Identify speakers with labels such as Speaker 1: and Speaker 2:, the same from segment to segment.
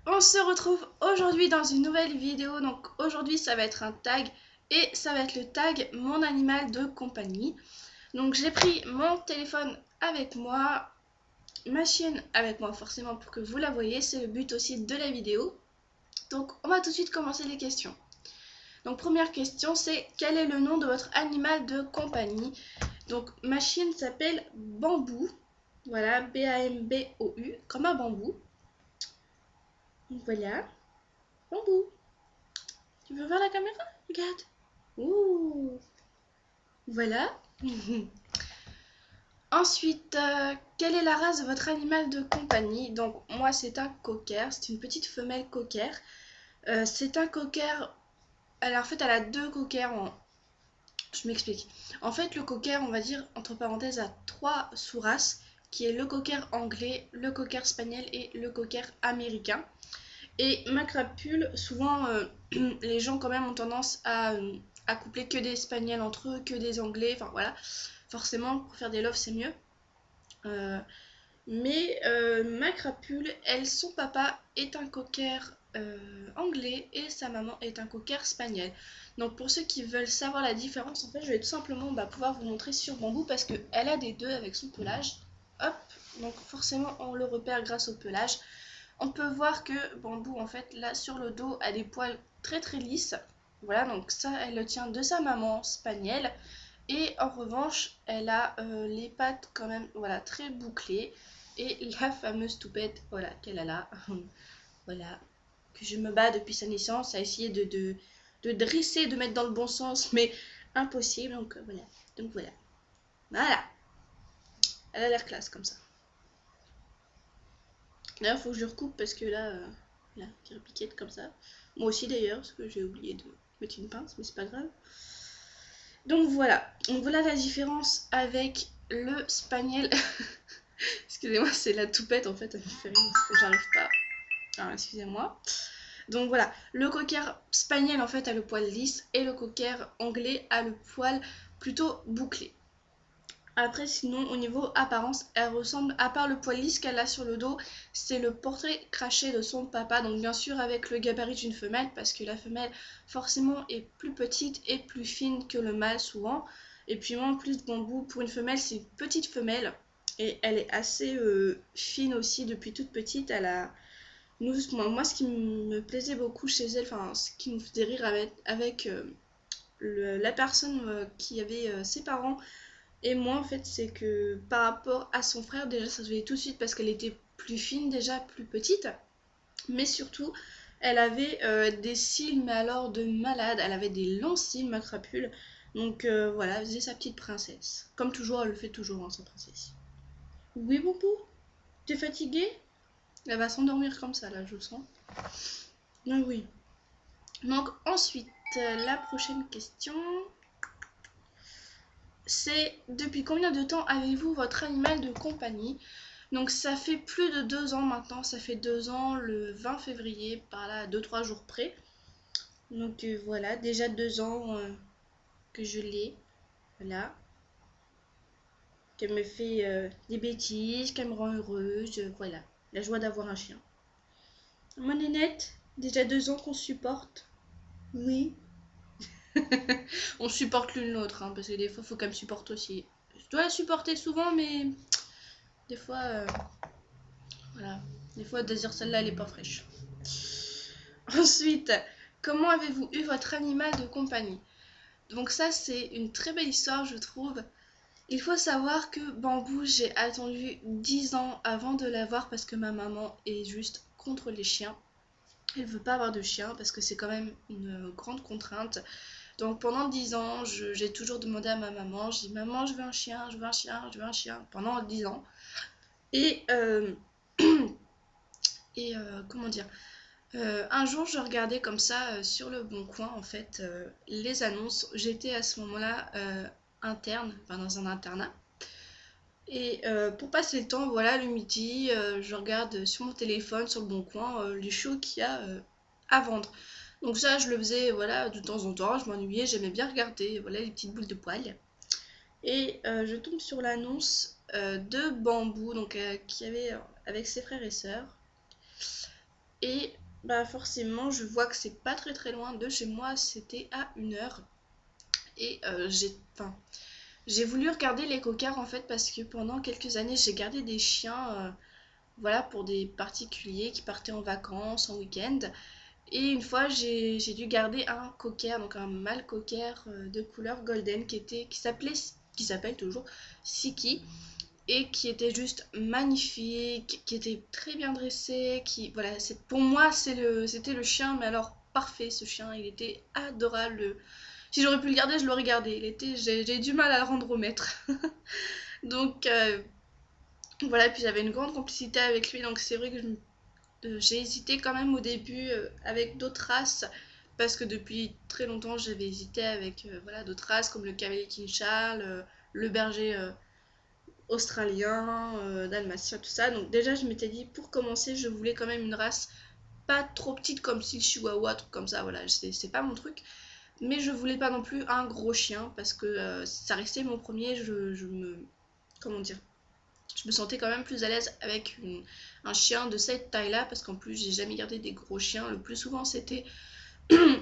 Speaker 1: On se retrouve aujourd'hui dans une nouvelle vidéo. Donc aujourd'hui ça va être un tag et ça va être le tag mon animal de compagnie. Donc j'ai pris mon téléphone avec moi, ma chienne avec moi forcément pour que vous la voyez, c'est le but aussi de la vidéo. Donc on va tout de suite commencer les questions. Donc première question, c'est quel est le nom de votre animal de compagnie? Donc ma chienne s'appelle Bambou. Voilà, B-A-M-B-O-U, comme un bambou. Donc voilà, Bambou. Tu veux voir la caméra? Regarde. Ouh, voilà. Ensuite, quelle est la race de votre animal de compagnie? Donc moi c'est un cocker, c'est une petite femelle cocker. C'est un cocker. Alors en fait elle a deux cockers en... Je m'explique. En fait le cocker, on va dire entre parenthèses, a trois sous-races, qui est le cocker anglais, le cocker spaniel et le cocker américain. Et ma crapule, souvent les gens quand même ont tendance à coupler que des espagnols entre eux, que des anglais, enfin voilà. Forcément, pour faire des loves, c'est mieux. Euh, mais ma crapule, elle, son papa est un cocker anglais et sa maman est un cocker spaniel. Donc pour ceux qui veulent savoir la différence, en fait, je vais tout simplement pouvoir vous montrer sur Bambou parce qu'elle a des deux avec son pelage. Hop, donc forcément on le repère grâce au pelage. On peut voir que Bambou, en fait, là sur le dos, a des poils très très lisses. Voilà, donc ça, elle le tient de sa maman spanielle. Et en revanche, elle a les pattes quand même, voilà, très bouclées. Et la fameuse toupette, voilà, qu'elle a là. Voilà, que je me bats depuis sa naissance à essayer de dresser, de mettre dans le bon sens, mais impossible. Donc voilà, donc voilà. Voilà, elle a l'air classe comme ça. D'ailleurs, faut que je recoupe parce que là, qui repiquette comme ça. Moi aussi d'ailleurs, parce que j'ai oublié de mettre une pince, mais c'est pas grave. Donc voilà la différence avec le spaniel. Excusez-moi, c'est la toupette en fait, elle me fait rire parce que j'arrive pas. Ah, excusez-moi. Donc voilà, le cocker spaniel en fait a le poil lisse et le cocker anglais a le poil plutôt bouclé. Après, sinon, au niveau apparence, elle ressemble, à part le poil lisse qu'elle a sur le dos, c'est le portrait craché de son papa. Donc, bien sûr, avec le gabarit d'une femelle, parce que la femelle, forcément, est plus petite et plus fine que le mâle, souvent. Et puis, moi, en plus, Bambou, pour une femelle, c'est une petite femelle. Et elle est assez fine aussi depuis toute petite. Elle a. Moi, ce qui me plaisait beaucoup chez elle, enfin, ce qui me faisait rire avec la personne qui avait ses parents et moi, en fait, c'est que par rapport à son frère, déjà, ça se voyait tout de suite parce qu'elle était plus fine, déjà plus petite. Mais surtout, elle avait des cils, mais alors de malade. Elle avait des longs cils, ma crapule. Donc voilà, elle faisait sa petite princesse. Comme toujours, elle le fait toujours, hein, sa princesse. Oui, Boubou, t'es fatiguée? Elle va s'endormir comme ça, là, je le sens. Ah oui. Donc ensuite, la prochaine question, c'est depuis combien de temps avez-vous votre animal de compagnie? Donc ça fait plus de 2 ans maintenant, ça fait 2 ans le 20 février, par là, 2-3 jours près. Donc voilà, déjà 2 ans que je l'ai, voilà. Qu'elle me fait des bêtises, qu'elle me rend heureuse, voilà. La joie d'avoir un chien. Mon nénette, déjà 2 ans qu'on supporte. Oui. On supporte l'une l'autre, hein, parce que des fois, il faut qu'elle me supporte aussi. Je dois la supporter souvent, mais des fois, voilà. Des fois, désir celle-là, elle est pas fraîche. Ensuite, comment avez-vous eu votre animal de compagnie? Donc ça, c'est une très belle histoire, je trouve. Il faut savoir que Bambou, j'ai attendu 10 ans avant de l'avoir parce que ma maman est juste contre les chiens. Elle veut pas avoir de chien parce que c'est quand même une grande contrainte. Donc pendant 10 ans, j'ai toujours demandé à ma maman, j'ai dit maman, je veux un chien, je veux un chien, je veux un chien, pendant 10 ans. Et, comment dire, un jour, je regardais comme ça sur le Bon Coin, en fait, les annonces. J'étais à ce moment-là interne, enfin dans un internat. Et pour passer le temps, voilà, le midi, je regarde sur mon téléphone, sur le Bon Coin, les shows qu'il y a à vendre. Donc ça, je le faisais, voilà, de temps en temps. Je m'ennuyais, j'aimais bien regarder, voilà, les petites boules de poils. Et je tombe sur l'annonce de Bambou, donc qui avait avec ses frères et sœurs. Et bah forcément je vois que c'est pas très loin de chez moi, c'était à 1 heure. Et j'ai voulu regarder les coquers en fait parce que pendant quelques années j'ai gardé des chiens, voilà, pour des particuliers qui partaient en vacances, en week-end. Et une fois j'ai dû garder un cocker, donc un mâle cocker de couleur golden qui s'appelle toujours Siki, et qui était juste magnifique, qui était très bien dressé, qui voilà, pour moi c'était le chien, mais alors parfait ce chien, il était adorable. Si j'aurais pu le garder, je l'aurais gardé. J'ai du mal à le rendre au maître. Donc voilà, puis j'avais une grande complicité avec lui, donc c'est vrai que j'ai hésité quand même au début avec d'autres races, parce que depuis très longtemps j'avais hésité avec voilà, d'autres races comme le cavalier King Charles, le berger australien, dalmatien, tout ça. Donc déjà je m'étais dit pour commencer je voulais quand même une race pas trop petite comme si le chihuahua, truc comme ça, voilà, c'est pas mon truc. Mais je voulais pas non plus un gros chien parce que ça restait mon premier, comment dire, je me sentais quand même plus à l'aise avec un chien de cette taille-là parce qu'en plus j'ai jamais gardé des gros chiens. Le plus souvent c'était,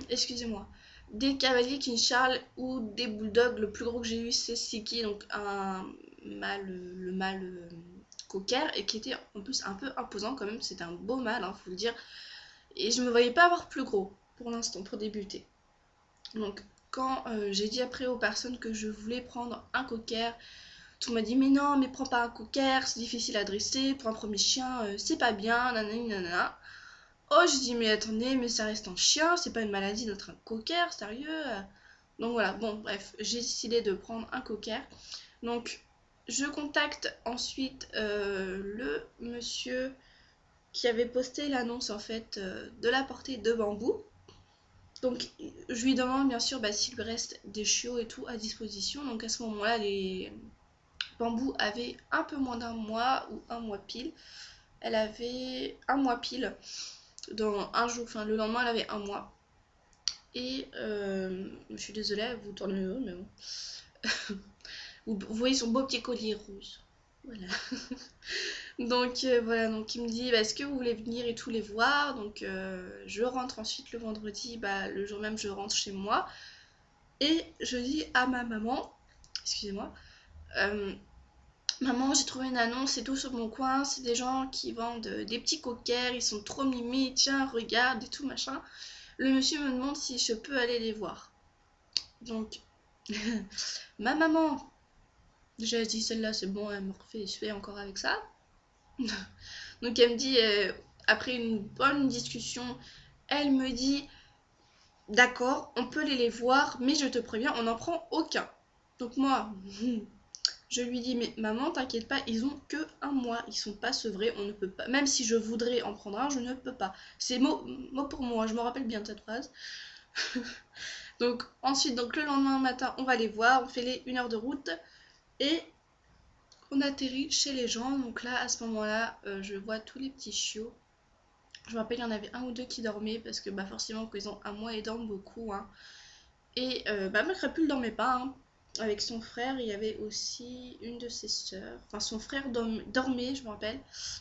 Speaker 1: excusez-moi, des cavaliers King Charles ou des bulldogs. Le plus gros que j'ai eu c'est Siki, donc le mâle cocker, et qui était en plus un peu imposant quand même. C'était un beau mâle, hein, faut le dire. Et je me voyais pas avoir plus gros pour l'instant pour débuter. Donc quand j'ai dit après aux personnes que je voulais prendre un cocker, tout m'a dit mais non, mais prends pas un cocker, c'est difficile à dresser, pour un premier chien, c'est pas bien, nanani nanana. Oh, je dis mais attendez, mais ça reste un chien, c'est pas une maladie d'être un cocker, sérieux. Donc voilà, bon bref, j'ai décidé de prendre un cocker. Donc je contacte ensuite le monsieur qui avait posté l'annonce en fait de la portée de bambou. Donc je lui demande bien sûr s'il lui reste des chiots et tout à disposition. Donc à ce moment-là, les bambous avaient un peu moins d'un mois ou un mois pile. Elle avait un mois pile. Dans un jour, enfin le lendemain, elle avait un mois. Et je suis désolée, vous tournez le dos, mais bon. Vous voyez son beau petit collier rouge. Voilà. Donc voilà, donc il me dit est-ce que vous voulez venir et tout les voir. Donc je rentre ensuite le vendredi, le jour même je rentre chez moi. Et je dis à ma maman, excusez-moi, maman, j'ai trouvé une annonce et tout sur mon coin, c'est des gens qui vendent des petits cockers, ils sont trop mimi, tiens, regarde et tout machin. Le monsieur me demande si je peux aller les voir. Donc, ma maman, j'ai dit celle-là c'est bon, elle me refait, je fais encore avec ça. Donc elle me dit, après une bonne discussion, elle me dit d'accord, on peut les voir, mais je te préviens, on n'en prend aucun. Donc moi, je lui dis mais maman t'inquiète pas, ils ont que un mois, ils sont pas sevrés, on ne peut pas, même si je voudrais en prendre un, je ne peux pas. C'est mot pour mot, je me rappelle bien de cette phrase. Donc ensuite, donc le lendemain matin, on va les voir, on fait les 1 heure de route et on atterrit chez les gens. Donc là, à ce moment-là, je vois tous les petits chiots. Je me rappelle, il y en avait un ou deux qui dormaient parce que forcément, quand ils ont un mois, ils dorment beaucoup. Hein. Et ma crapule ne dormait pas. Hein. Avec son frère, il y avait aussi une de ses sœurs. Enfin, son frère dormait, je me rappelle.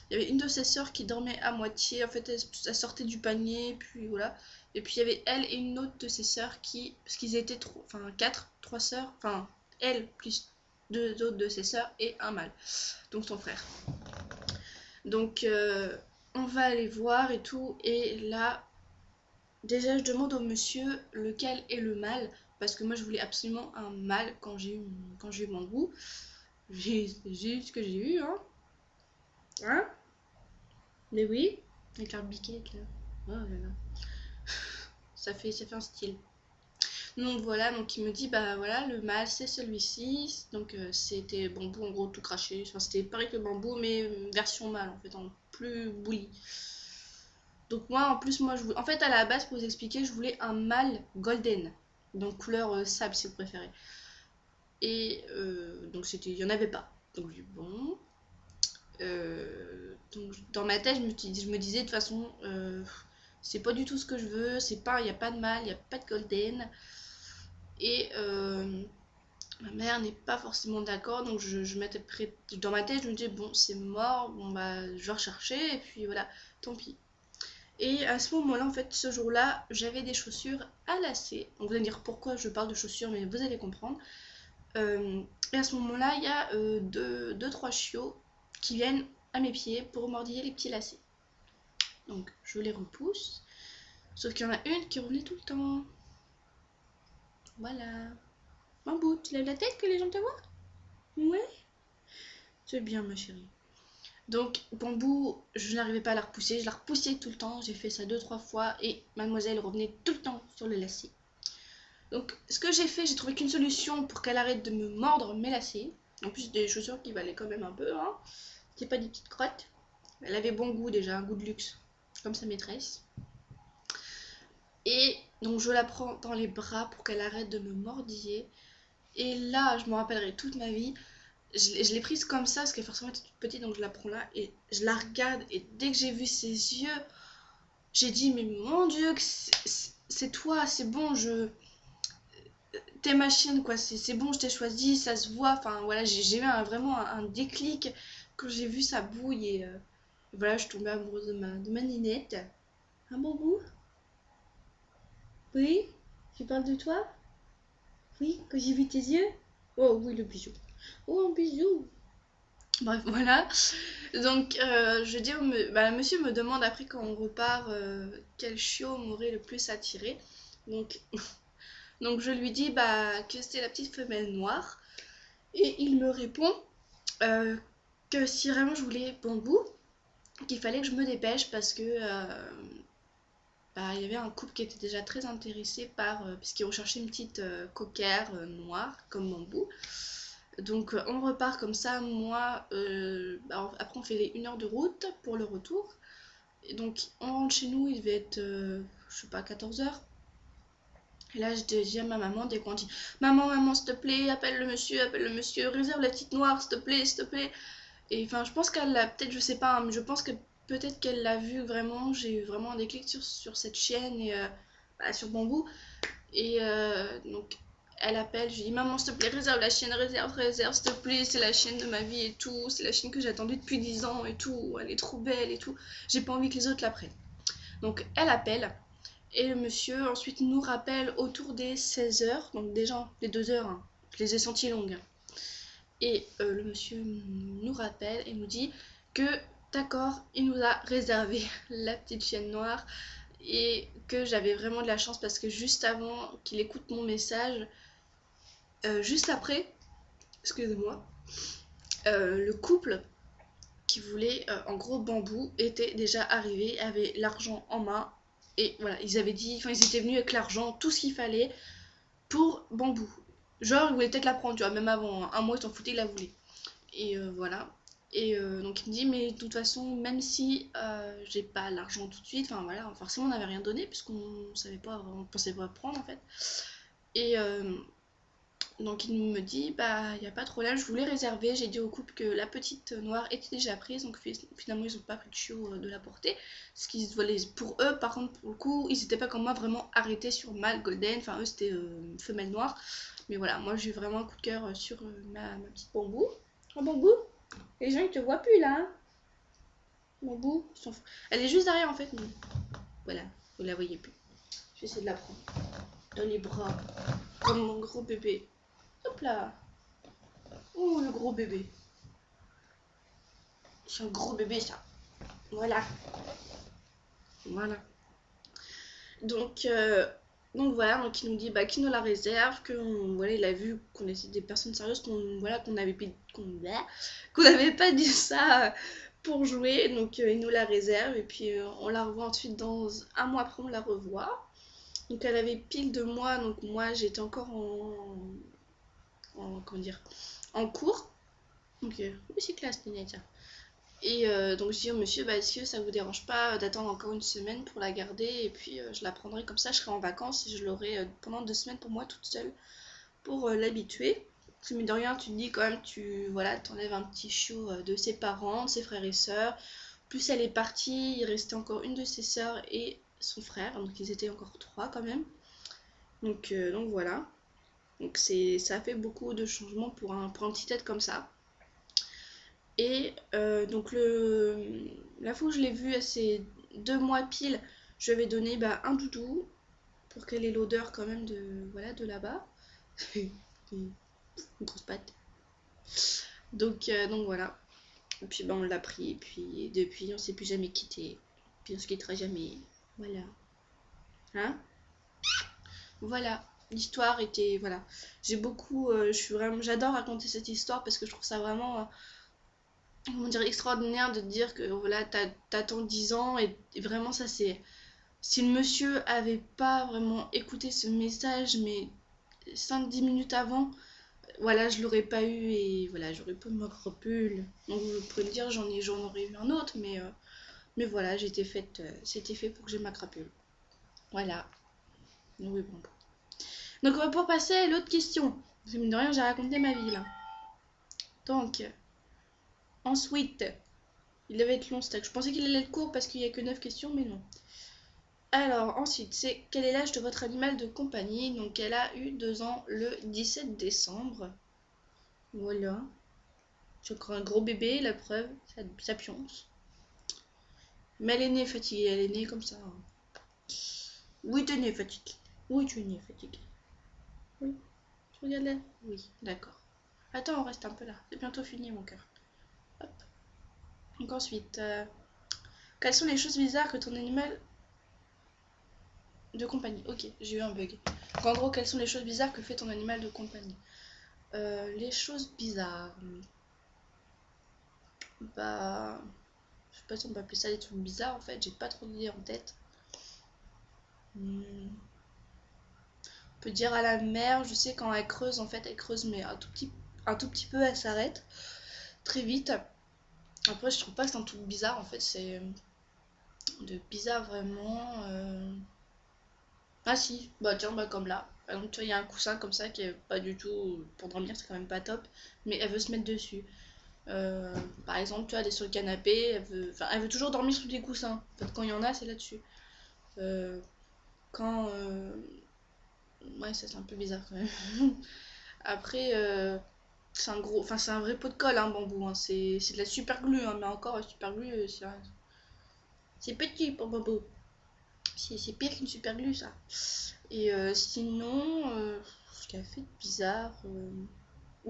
Speaker 1: Il y avait une de ses sœurs qui dormait à moitié. En fait, elle sortait du panier, puis voilà. Et puis il y avait elle et une autre de ses sœurs qui, parce qu'ils étaient trois sœurs, enfin elle plus deux autres de ses sœurs et un mâle, donc son frère. Donc on va aller voir et tout, et là déjà je demande au monsieur lequel est le mâle, parce que moi je voulais absolument un mâle quand j'ai eu mon goût. J'ai eu ce que j'ai eu, hein, mais oui, avec un biquet là. Oh là là. Ça fait un style. Donc voilà, donc il me dit voilà, le mâle c'est celui-ci. Donc c'était bambou en gros tout craché. Enfin c'était pareil que bambou mais version mâle en fait, en plus bouli. Donc moi en plus en fait à la base pour vous expliquer, je voulais un mâle golden. Donc couleur sable si vous préférez. Et donc il y en avait pas. Donc je dis bon. Donc dans ma tête je me disais de toute façon c'est pas du tout ce que je veux, il n'y a pas de mâle, il n'y a pas de golden. Et ma mère n'est pas forcément d'accord, donc je m'étais prêt. Dans ma tête, je me disais, bon, c'est mort, bon je vais rechercher, et puis voilà, tant pis. Et à ce moment-là, en fait, ce jour-là, j'avais des chaussures à lacets. Donc vous allez me dire pourquoi je parle de chaussures, mais vous allez comprendre. Et à ce moment-là, il y a deux, trois chiots qui viennent à mes pieds pour mordiller les petits lacets. Donc je les repousse. Sauf qu'il y en a une qui revenait tout le temps. Voilà. Bambou, tu lèves la tête que les gens te voient? Ouais. C'est bien, ma chérie. Donc, Bambou, je n'arrivais pas à la repousser. Je la repoussais tout le temps. J'ai fait ça 2, 3 fois. Et mademoiselle revenait tout le temps sur le lacet. Donc, ce que j'ai fait, j'ai trouvé qu'une solution pour qu'elle arrête de me mordre mes lacets. En plus, des chaussures qui valaient quand même un peu, hein. C'était pas des petites crottes. Elle avait bon goût déjà, un goût de luxe, comme sa maîtresse. Et donc, je la prends dans les bras pour qu'elle arrête de me mordiller. Et là, je m'en rappellerai toute ma vie. Je l'ai prise comme ça, parce qu'elle forcément était toute petite, donc je la prends là. Et je la regarde, et dès que j'ai vu ses yeux, j'ai dit, mais mon Dieu, c'est toi, c'est bon, t'es ma chienne, quoi, c'est bon, je t'ai choisi, ça se voit. Enfin, voilà, j'ai eu vraiment un déclic quand j'ai vu sa bouille. Et voilà, je tombais amoureuse de ma ninette. Un bon bout? Oui? Tu parles de toi? Oui, quand j'ai vu tes yeux? Oh oui, le bisou. Oh, un bisou. Bref, voilà. Donc, je dis le monsieur me demande après quand on repart quel chiot m'aurait le plus attiré. Donc, donc je lui dis que c'était la petite femelle noire. Et il me répond que si vraiment je voulais Bambou, qu'il fallait que je me dépêche parce que il y avait un couple qui était déjà très intéressé puisqu'ils recherchaient une petite cocker noire comme Bambou. Donc on repart comme ça, moi, après on fait les 1 heure de route pour le retour. Et donc on rentre chez nous, il devait être, je sais pas, 14 h. Et là je dis à ma maman, dès qu'on dit maman, s'il te plaît, appelle le monsieur, réserve la petite noire, s'il te plaît. Et enfin, je pense qu'elle l'a, peut-être, je sais pas, hein, mais je pense que peut-être qu'elle l'a vu vraiment. J'ai eu vraiment un déclic sur cette chienne et sur Bambou. Et donc, elle appelle, je lui dis maman, s'il te plaît, réserve la chienne, réserve, s'il te plaît, c'est la chienne de ma vie et tout. C'est la chienne que j'attendais depuis 10 ans et tout. Elle est trop belle et tout. J'ai pas envie que les autres la prennent. Donc, elle appelle. Et le monsieur ensuite nous rappelle autour des 16 h. Donc, déjà, les 2 heures, hein, je les ai senties longues. Et le monsieur nous rappelle et nous dit que d'accord, il nous a réservé la petite chienne noire et que j'avais vraiment de la chance parce que juste avant qu'il écoute mon message, juste après, excusez-moi, le couple qui voulait en gros Bambou était déjà arrivé, avait l'argent en main et voilà, ils avaient dit, enfin ils étaient venus avec l'argent, tout ce qu'il fallait pour Bambou. Genre ils voulaient peut-être la prendre, tu vois, même avant, un mois ils s'en foutaient, ils la voulaient. Et voilà. Et donc il me dit, mais de toute façon, même si j'ai pas l'argent tout de suite, enfin voilà, forcément on n'avait rien donné puisqu'on savait pas, on pensait pas prendre en fait. Et donc il me dit, il n'y a pas de problème, je voulais réserver, j'ai dit au couple que la petite noire était déjà prise, donc finalement ils ont pas pris de chiot de la porter. Ce qui se volait pour eux, par contre pour le coup, ils étaient pas comme moi vraiment arrêtés sur mâle golden, enfin eux c'était femelle noire. Mais voilà, moi j'ai eu vraiment un coup de cœur sur ma petite Bambou. Un Bambou? Les gens ils te voient plus là, hein. Bambou, ils s'en foutent. Elle est juste derrière en fait. Mais voilà, vous la voyez plus. Je vais essayer de la prendre dans les bras, comme mon gros bébé. Hop là. Oh le gros bébé. C'est un gros bébé ça. Voilà. Voilà. Donc, voilà, donc il nous dit qu'il nous la réserve, que voilà, il a vu qu'on était des personnes sérieuses, qu'on n'avait qu'on n'avait pas dit ça pour jouer, donc il nous la réserve et puis on la revoit ensuite dans un mois après on la revoit. Donc elle avait pile 2 mois, donc moi j'étais encore comment dire, en cours. Donc c'est classe Ninette. Et donc je dis au monsieur, est-ce que ça vous dérange pas d'attendre encore une semaine pour la garder et puis je la prendrai comme ça, je serai en vacances et je l'aurai pendant 2 semaines pour moi toute seule pour l'habituer. Parce que mine de rien, tu te dis quand même, t'enlèves un petit chiot de ses parents, de ses frères et sœurs. Plus elle est partie, il restait encore une de ses sœurs et son frère, donc ils étaient encore 3 quand même. Donc voilà. Donc ça a fait beaucoup de changements pour un petit tête comme ça. Et donc la fois où je l'ai vue, elle s'est 2 mois pile, je vais donner un doudou pour qu'elle ait l'odeur quand même de, voilà, de là-bas. Une grosse patte. Donc voilà. Et puis on l'a pris, et puis depuis on s'est plus jamais quitté. Puis on se quittera jamais. Voilà. Hein? Voilà. L'histoire était. Voilà. J'ai beaucoup. J'adore raconter cette histoire parce que je trouve ça vraiment. Comment dire, extraordinaire de te dire que voilà, t'attends 10 ans et vraiment ça c'est. Si le monsieur avait pas vraiment écouté ce message, mais 5-10 minutes avant, voilà, je l'aurais pas eu et voilà, j'aurais pas me recrepule. Donc vous pouvez me dire, j'en aurais eu un autre, mais voilà, c'était fait pour que j'ai ma crapule. Voilà. Oui, bon. Donc on va pouvoir passer à l'autre question. Parce que mine de rien, j'ai raconté ma vie là. Donc, ensuite, il devait être long, stack. Je pensais qu'il allait être court parce qu'il n'y a que 9 questions, mais non. Alors, ensuite, c'est quel est l'âge de votre animal de compagnie? Donc, elle a eu 2 ans le 17 décembre. Voilà. C'est encore un gros bébé, la preuve, ça pionce. Mais elle est née fatiguée, elle est née comme ça. Oui, tu es née fatiguée. Oui, tu es née fatiguée. Oui. Tu regardes là? Oui, d'accord. Attends, on reste un peu là. C'est bientôt fini, mon cœur. Hop. Donc ensuite, quelles sont les choses bizarres que ton animal de compagnie? Ok, j'ai eu un bug. Donc, en gros, quelles sont les choses bizarres que fait ton animal de compagnie? Les choses bizarres. Bah, je sais pas si on peut appeler ça des trucs bizarres en fait. J'ai pas trop d'idées en tête. On peut dire à la mer, je sais quand elle creuse en fait, elle creuse mais un tout petit peu, elle s'arrête très vite. Après, je trouve pas que c'est un truc bizarre en fait. C'est de bizarre vraiment. Ah si, bah tiens, bah comme là. Par exemple, tu vois, il y a un coussin comme ça qui est pas du tout. Pour dormir, c'est quand même pas top. Mais elle veut se mettre dessus. Euh, Par exemple, tu vois, elle est sur le canapé, elle veut toujours dormir sous des coussins. En fait, quand il y en a, c'est là-dessus. Euh, quand. Ouais, ça c'est un peu bizarre quand même. Après, c'est un gros. Enfin, c'est un vrai pot de colle, hein, bambou. Hein. C'est de la super glue, hein, mais encore, la super glue, c'est petit pour bambou. C'est pire qu'une super glue, ça. Et sinon, ce qu'elle a fait de bizarre.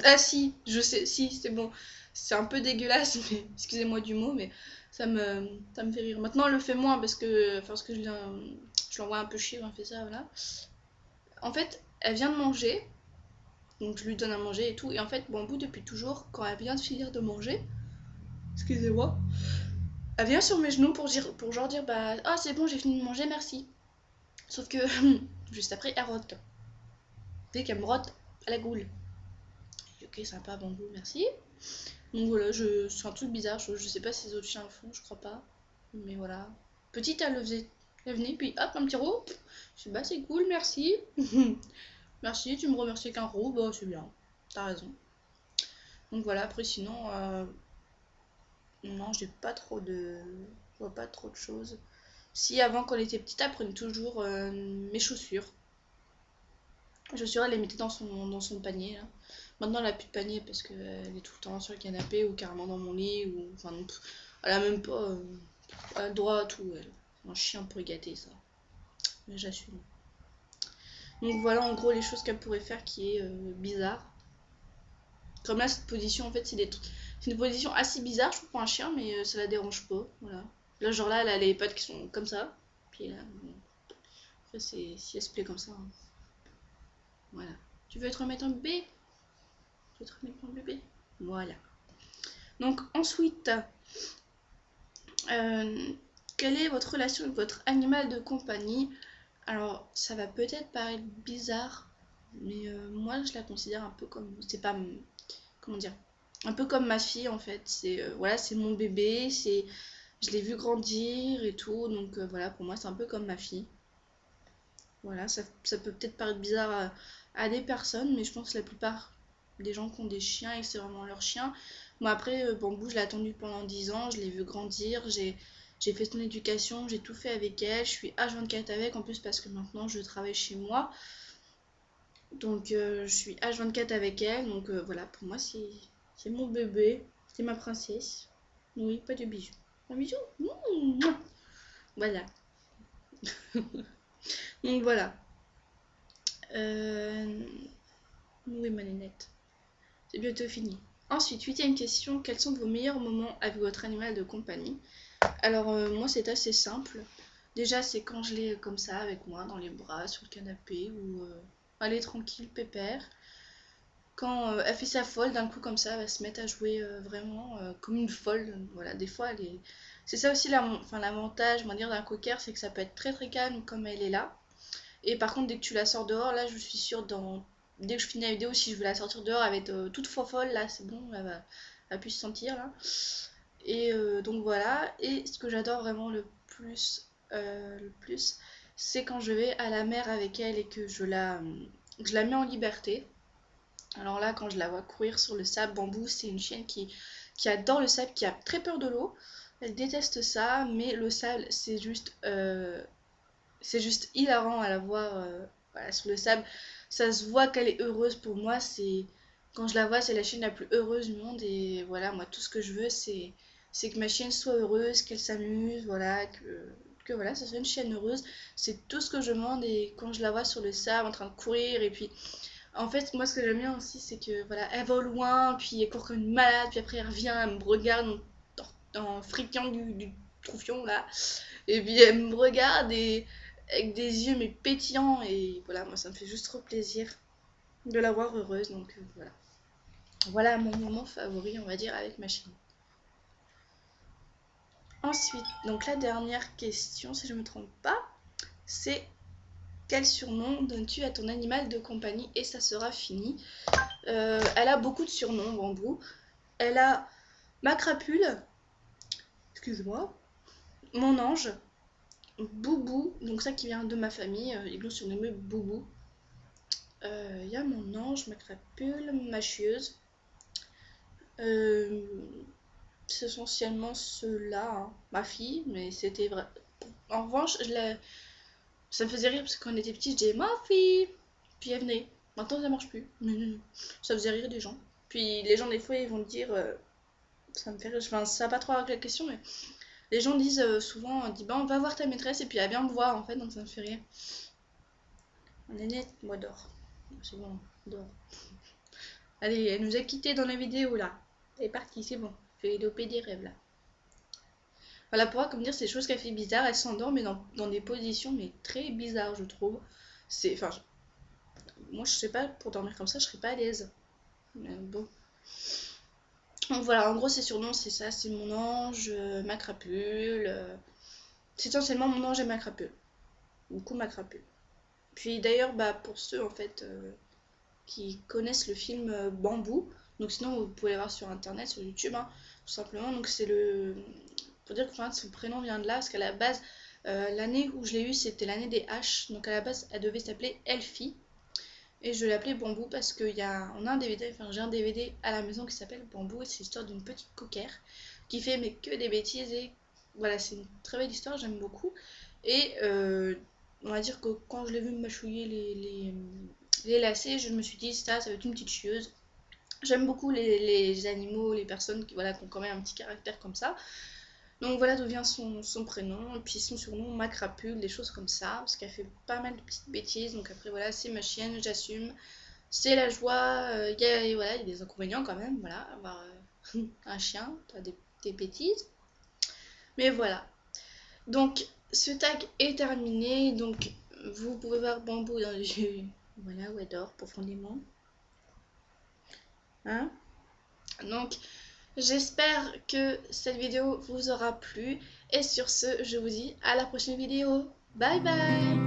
Speaker 1: Ah si, je sais, si, c'est bon. C'est un peu dégueulasse, mais excusez-moi du mot, mais ça me fait rire. Maintenant, elle le fait moins parce que je l'envoie un peu chier quand elle fait ça, voilà. En fait, elle vient de manger, donc je lui donne à manger et tout. Et en fait, Bambou, depuis toujours, quand elle vient de finir de manger, excusez-moi, elle vient sur mes genoux pour genre dire, bah, ah c'est bon, j'ai fini de manger, merci. Sauf que, juste après, elle rote. Dès qu'elle me rote, à la goule. Ok, sympa, Bambou, merci. Donc voilà, c'est un truc bizarre, je sais pas si les autres chiens le font, je crois pas. Mais voilà. Petite, elle le faisait. Elle venait, puis hop, un petit roux. Je sais bah c'est cool, merci. Merci, tu me remercies qu'un roux, bah c'est bien. T'as raison. Donc voilà, après sinon, non, j'ai pas trop de. Je vois pas trop de choses. Si avant qu'on était petite, elle prenait toujours mes chaussures. Les chaussures, elle les mettait dans son panier là. Maintenant, elle a plus de panier parce qu'elle est tout le temps sur le canapé ou carrément dans mon lit. Ou, enfin, elle a même pas. Elle a le droit à tout, elle. Un chien pour y gâter, ça. Mais j'assume. Donc voilà en gros les choses qu'elle pourrait faire qui est bizarre. Comme là, cette position, en fait, c'est une position assez bizarre, je trouve, pour un chien, mais ça la dérange pas. Voilà. Là, genre là, elle a les pattes qui sont comme ça. Puis là, bon. Après, si elle se plaît comme ça. Hein. Voilà. Tu veux te remettre un bébé? Tu veux te remettre un bébé? Voilà. Donc ensuite, euh, quelle est votre relation avec votre animal de compagnie? Alors, ça va peut-être paraître bizarre, mais moi, je la considère un peu comme... C'est pas... Comment dire? Un peu comme ma fille, en fait. Voilà, c'est mon bébé, je l'ai vu grandir et tout, donc voilà, pour moi, c'est un peu comme ma fille. Voilà, ça peut peut-être paraître bizarre à des personnes, mais je pense que la plupart des gens qui ont des chiens et que c'est vraiment leur chien. Moi, après, Bambou, je l'ai attendu pendant 10 ans, je l'ai vu grandir, j'ai fait son éducation, j'ai tout fait avec elle, je suis H24 avec, en plus parce que maintenant je travaille chez moi. Donc je suis H24 avec elle, donc voilà, pour moi c'est mon bébé, c'est ma princesse. Oui, pas de bisous. Un bisou. Mouah. Voilà. Donc voilà. Oui, ma nénette. C'est bientôt fini. Ensuite, huitième question. Quels sont vos meilleurs moments avec votre animal de compagnie? Alors, moi, c'est assez simple. Déjà, c'est quand je l'ai comme ça, avec moi, dans les bras, sur le canapé, ou elle est tranquille, pépère. Quand elle fait sa folle, d'un coup, comme ça, elle va se mettre à jouer vraiment comme une folle. Voilà, des fois, elle est... C'est ça aussi l'avantage, on va dire, d'un cocker, c'est que ça peut être très très calme comme elle est là. Et par contre, dès que tu la sors dehors, là, je suis sûre, dès que je finis la vidéo, si je veux la sortir dehors, elle va être toute folle, là, c'est bon, elle va plus se sentir, là. Et donc voilà. Et ce que j'adore vraiment le plus, c'est quand je vais à la mer avec elle et que je la mets en liberté. Alors là, quand je la vois courir sur le sable, Bambou, c'est une chienne qui adore le sable, qui a très peur de l'eau. Elle déteste ça, mais le sable, c'est juste hilarant à la voir voilà, sur le sable. Ça se voit qu'elle est heureuse. Pour moi, quand je la vois, c'est la chienne la plus heureuse du monde. Et voilà, moi, tout ce que je veux, c'est que ma chienne soit heureuse, qu'elle s'amuse, voilà, que voilà, ça soit une chienne heureuse. C'est tout ce que je demande. Et quand je la vois sur le sable en train de courir, et puis en fait, moi, ce que j'aime bien aussi, c'est que voilà, elle va au loin, puis elle court comme une malade, puis après elle revient, elle me regarde en friquant du troufion là, et puis elle me regarde et avec des yeux mais pétillants, et voilà, moi ça me fait juste trop plaisir de la voir heureuse, donc voilà. Voilà mon moment favori, on va dire, avec ma chienne. Ensuite, donc la dernière question, si je me trompe pas, c'est quel surnom donnes-tu à ton animal de compagnie? Et ça sera fini. Elle a beaucoup de surnoms, Bambou. Elle a ma crapule, excuse-moi, mon ange, Boubou, donc ça qui vient de ma famille, ils l'ont surnommé Boubou. Il y a mon ange, ma crapule, ma chieuse. C'est essentiellement ceux-là, hein. Ma fille, mais c'était vrai. En revanche, ça me faisait rire parce que quand on était petit, je disais ma fille, puis elle venait. Maintenant, ça marche plus. Ça faisait rire des gens. Puis les gens, des fois, ils vont dire, ça me fait rire. Enfin, ça n'a pas trop avec la question, mais les gens disent souvent, on dit, bah, on va voir ta maîtresse, et puis elle vient me voir, en fait, donc ça me fait rire. On est net, moi, dors. C'est bon, dors. Allez, elle nous a quittés dans la vidéo, là. Elle est partie, c'est bon. Fait l'OP des rêves, là. Voilà, pour comme dire, c'est des choses qu'elle fait bizarres. Elle s'endort, mais dans des positions mais très bizarres, je trouve. Enfin, moi, je sais pas, pour dormir comme ça, je serais pas à l'aise. Mais bon. Donc voilà, en gros, ses surnoms, c'est ça. C'est mon ange, ma crapule. C'est essentiellement mon ange et ma crapule. Beaucoup ma crapule. Puis d'ailleurs, bah, pour ceux, en fait, qui connaissent le film Bambou, donc sinon, vous pouvez aller voir sur Internet, sur YouTube, hein, tout simplement. Donc c'est pour dire que son prénom vient de là, parce qu'à la base, l'année où je l'ai eu, c'était l'année des H. Donc à la base, elle devait s'appeler Elfie. Et je l'ai appelée Bambou parce qu'on a un DVD, enfin j'ai un DVD à la maison qui s'appelle Bambou. Et c'est l'histoire d'une petite coquère qui fait mais que des bêtises. Et voilà, c'est une très belle histoire, j'aime beaucoup. Et on va dire que quand je l'ai vu mâchouiller les lacets, je me suis dit ça va être une petite chieuse. J'aime beaucoup les animaux, les personnes qui ont quand même un petit caractère comme ça. Donc voilà d'où vient son prénom, et puis son surnom, ma crapule, des choses comme ça, parce qu'elle fait pas mal de petites bêtises. Donc après voilà, c'est ma chienne, j'assume. C'est la joie, il y a des inconvénients quand même, voilà, avoir un chien, t'as des bêtises. Mais voilà. Donc ce tag est terminé, donc vous pouvez voir Bambou dans les yeux, voilà, où elle dort profondément. Hein? Donc j'espère que cette vidéo vous aura plu, et sur ce je vous dis à la prochaine vidéo. Bye bye.